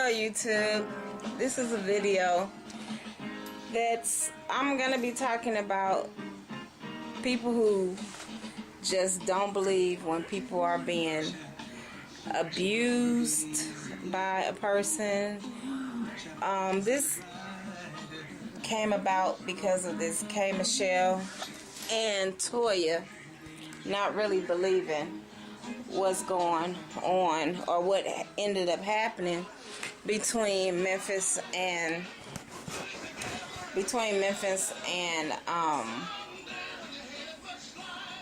Hello YouTube. This is a video I'm gonna be talking about people who just don't believe when people are being abused by a person. This came about because of this K. Michelle and Toya not really believing what's going on or what ended up happening between Memphis and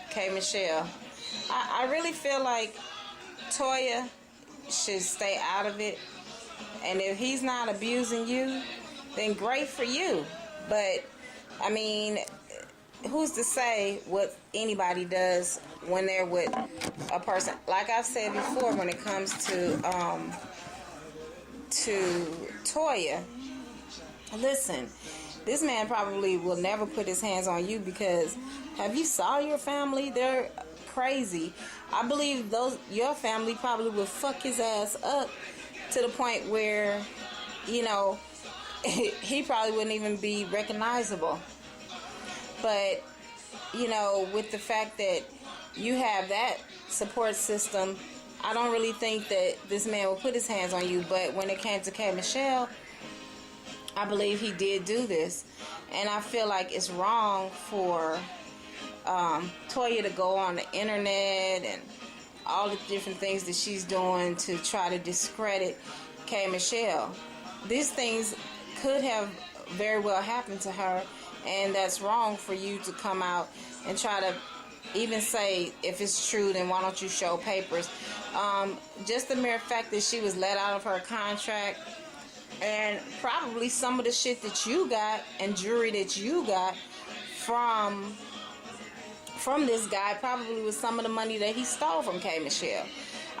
K. Michelle. I really feel like Toya should stay out of it, and if he's not abusing you, then great for you. But I mean, who's to say what anybody does when they're with a person? Like I've said before, when it comes to Toya, listen, this man probably will never put his hands on you because have you saw your family? They're crazy. I believe your family probably would fuck his ass up to the point where, you know, he probably wouldn't even be recognizable. But, you know, with the fact that you have that support system, I don't really think that this man will put his hands on you. But when it came to K. Michelle, I believe he did do this. And I feel like it's wrong for Toya to go on the internet and all the different things that she's doing to try to discredit K. Michelle. These things could have very well happened to her, and that's wrong for you to come out and try to even say if it's true, then why don't you show papers? Just the mere fact that she was let out of her contract, and probably some of the shit that you got and jewelry that you got from this guy probably was some of the money that he stole from K. Michelle.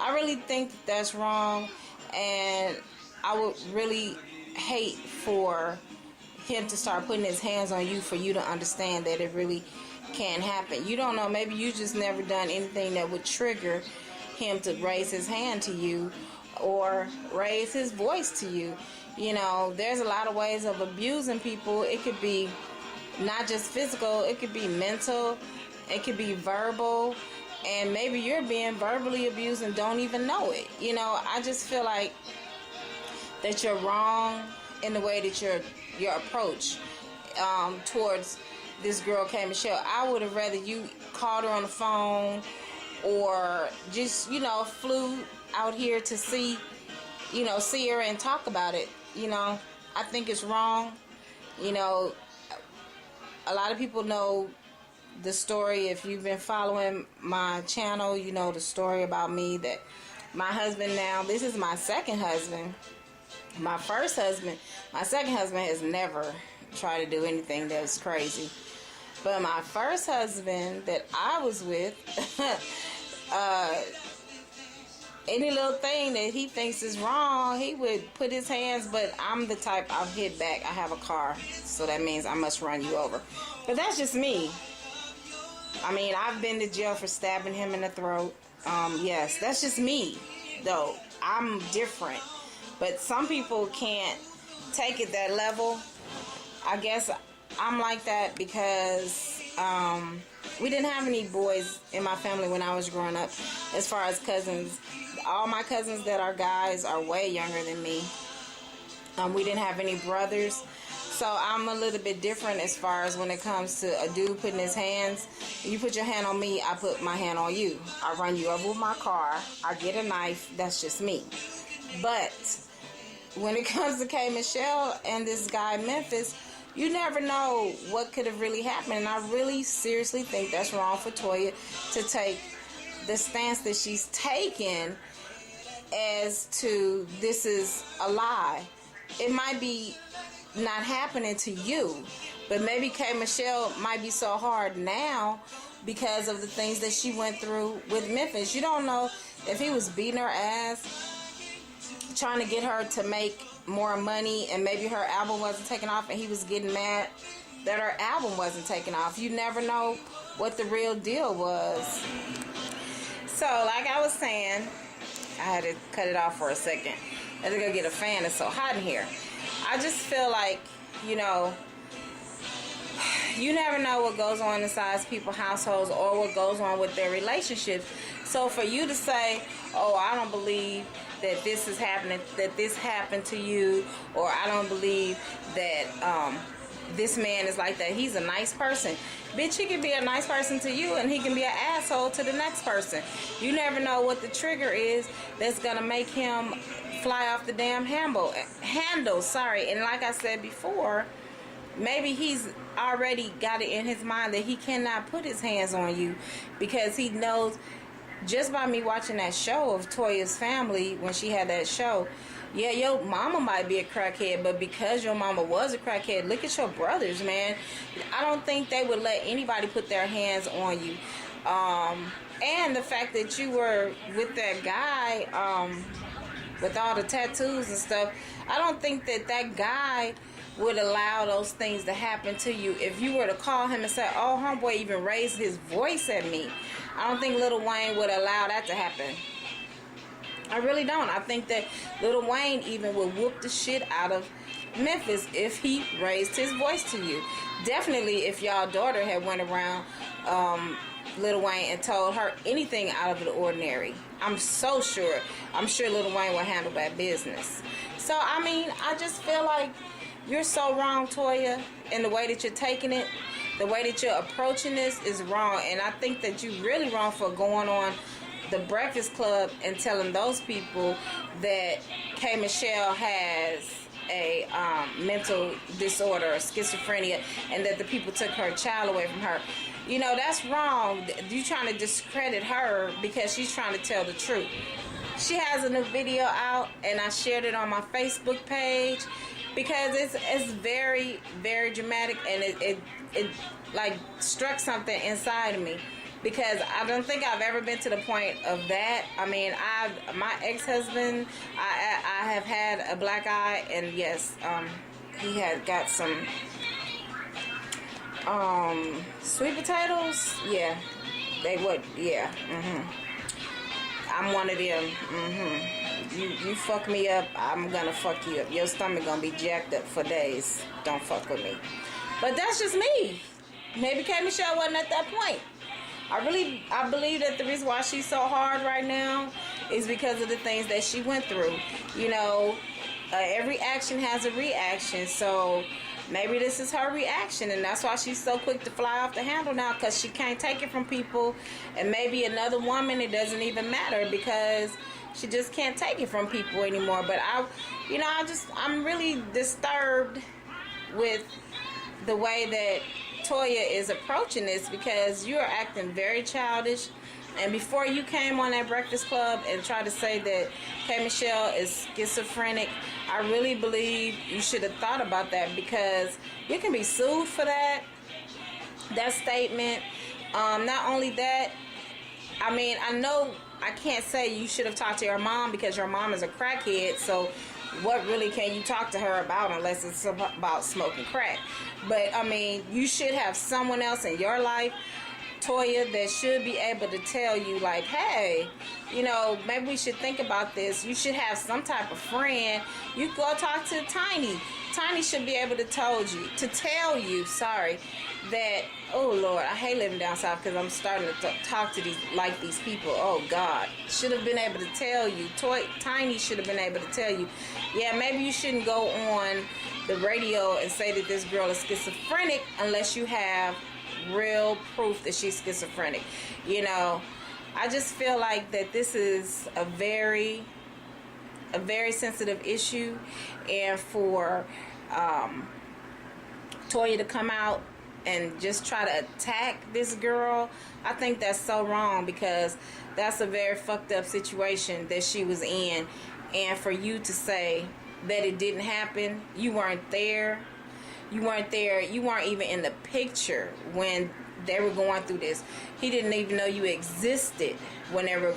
I really think that's wrong, and I would really hate for him to start putting his hands on you for you to understand that it really can happen. You don't know, maybe you just never done anything that would trigger him to raise his hand to you or raise his voice to you. You know, there's a lot of ways of abusing people. It could be not just physical, it could be mental, it could be verbal, and maybe you're being verbally abused and don't even know it. You know, I just feel like that you're wrong in the way that your approach towards this girl K. Michelle. I would have rather you called her on the phone or just, you know, flew out here to see her and talk about it. You know, I think it's wrong. You know, a lot of people know the story. If you've been following my channel, you know the story about me, that my husband now, this is my second husband. My first husband, my second husband has never tried to do anything that was crazy. But my first husband that I was with, any little thing that he thinks is wrong, he would put his hands, but I'm the type, I'll hit back. I have a car, so that means I must run you over. But that's just me. I mean, I've been to jail for stabbing him in the throat. Yes, that's just me, though. I'm different. But some people can't take it that level. I guess I'm like that because we didn't have any boys in my family when I was growing up. As far as cousins, all my cousins that are guys are way younger than me. We didn't have any brothers. So I'm a little bit different as far as when it comes to a dude putting his hands. You put your hand on me, I put my hand on you. I run you over with my car. I get a knife. That's just me. But when it comes to K. Michelle and this guy Memphis, you never know what could have really happened. And I really seriously think that's wrong for Toya to take the stance that she's taken as to this is a lie. It might be not happening to you, but maybe K. Michelle might be so hard now because of the things that she went through with Memphis. You don't know if he was beating her ass, trying to get her to make more money, and maybe her album wasn't taking off and he was getting mad that her album wasn't taking off. You never know what the real deal was. So like I was saying, I had to cut it off for a second. I had to go get a fan. It's so hot in here. I just feel like, you know, you never know what goes on inside people's households or what goes on with their relationships. So for you to say, oh, I don't believe that this is happening, that this happened to you, or I don't believe that this man is like that, he's a nice person. Bitch, he can be a nice person to you and he can be an asshole to the next person. You never know what the trigger is that's going to make him fly off the damn handle. And like I said before, maybe he's already got it in his mind that he cannot put his hands on you because he knows, just by me watching that show of Toya's family, when she had that show, yeah, your mama might be a crackhead, but because your mama was a crackhead, look at your brothers, man. I don't think they would let anybody put their hands on you. And the fact that you were with that guy with all the tattoos and stuff, I don't think that that guy would allow those things to happen to you. If you were to call him and say, oh, homeboy even raised his voice at me, I don't think Lil Wayne would allow that to happen. I really don't. I think that Lil Wayne even would whoop the shit out of Memphis if he raised his voice to you. Definitely if y'all daughter had went around Lil Wayne and told her anything out of the ordinary. I'm so sure. I'm sure Lil Wayne would handle that business. So, I mean, I just feel like you're so wrong, Toya, in the way that you're taking it. The way that you're approaching this is wrong. And I think that you're really wrong for going on the Breakfast Club and telling those people that K. Michelle has a mental disorder or schizophrenia and that the people took her child away from her. You know, that's wrong. You're trying to discredit her because she's trying to tell the truth. She has a new video out and I shared it on my Facebook page because it's very, very dramatic and it like struck something inside of me. Because I don't think I've ever been to the point of that. I mean, my ex-husband, I have had a black eye, and yes, he had got some sweet potatoes. Yeah, they would. Yeah. I'm one of them. You fuck me up, I'm gonna fuck you up. Your stomach gonna be jacked up for days. Don't fuck with me. But that's just me. Maybe K. Michelle wasn't at that point. I believe that the reason why she's so hard right now is because of the things that she went through. You know, every action has a reaction, so maybe this is her reaction, and that's why she's so quick to fly off the handle now, because she can't take it from people, and maybe another woman, it doesn't even matter, because she just can't take it from people anymore. But I'm really disturbed with the way that Toya is approaching this, because you are acting very childish. And before you came on that Breakfast Club and tried to say that K. Michelle is schizophrenic, I really believe you should have thought about that, because you can be sued for that statement. Not only that, I mean, I know I can't say you should have talked to your mom, because your mom is a crackhead, so what really can you talk to her about unless it's about smoking crack? But, I mean, you should have someone else in your life, Toya, that should be able to tell you, like, hey, you know, maybe we should think about this. You should have some type of friend. You go talk to Tiny. Tiny should be able to tell you, that, oh, Lord, I hate living down south because I'm starting to talk to these people. Oh, God. Should have been able to tell you. Tiny should have been able to tell you, yeah, maybe you shouldn't go on the radio and say that this girl is schizophrenic unless you have real proof that she's schizophrenic. You know, I just feel like that this is a very sensitive issue, and for Toya to come out and just try to attack this girl, I think that's so wrong, because that's a very fucked up situation that she was in. And for you to say that it didn't happen, you weren't there. You weren't even in the picture when they were going through this. He didn't even know you existed when they were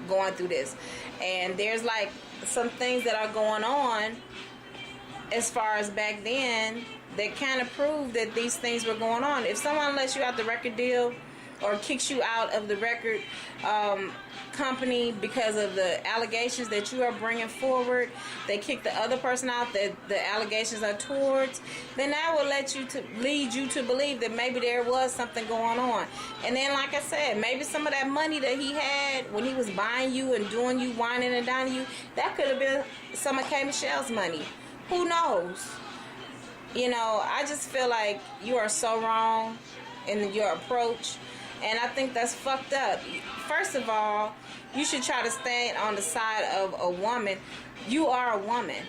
going through this. And there's like some things that are going on as far as back then that kind of prove that these things were going on. If someone lets you out the record deal or kicks you out of the record company because of the allegations that you are bringing forward, they kick the other person out that the allegations are towards, then that will lead you to believe that maybe there was something going on. And then, like I said, maybe some of that money that he had when he was buying you and doing you, whining and dining you, that could have been some of K. Michelle's money. Who knows? You know, I just feel like you are so wrong in your approach, and I think that's fucked up. First of all, you should try to stand on the side of a woman. You are a woman.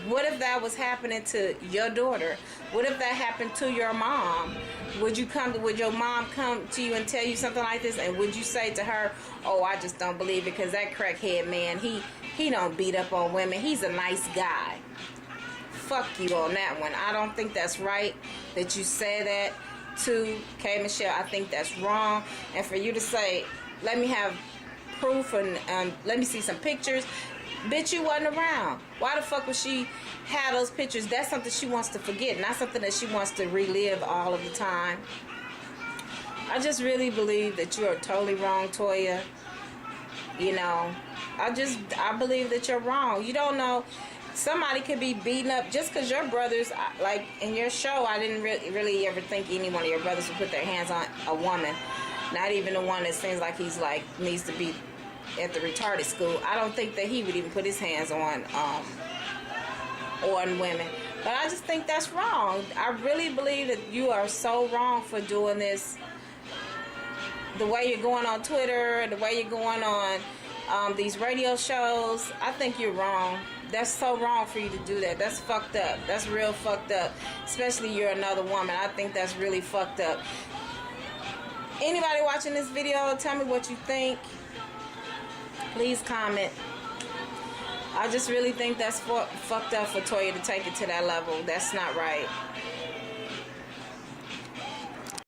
What if that was happening to your daughter? What if that happened to your mom? Would your mom come to you and tell you something like this? And would you say to her, "Oh, I just don't believe it because that crackhead man, he don't beat up on women. He's a nice guy." Fuck you on that one. I don't think that's right that you say that to K. Michelle. I think that's wrong. And for you to say, "Let me have proof and let me see some pictures," bitch, you wasn't around. Why the fuck would she have those pictures? That's something she wants to forget, not something that she wants to relive all of the time. I just really believe that you are totally wrong, Toya. You know, I believe that you're wrong. You don't know. Somebody could be beaten up just because your brothers, like in your show, I didn't really ever think any one of your brothers would put their hands on a woman. Not even the one that seems like he's like needs to be at the retarded school. I don't think that he would even put his hands on women. But I just think that's wrong. I really believe that you are so wrong for doing this. The way you're going on Twitter, the way you're going on these radio shows, I think you're wrong. That's so wrong for you to do that. That's fucked up. That's real fucked up. Especially you're another woman. I think that's really fucked up. Anybody watching this video, tell me what you think. Please comment. I just really think that's fucked up for Toya to take it to that level. That's not right.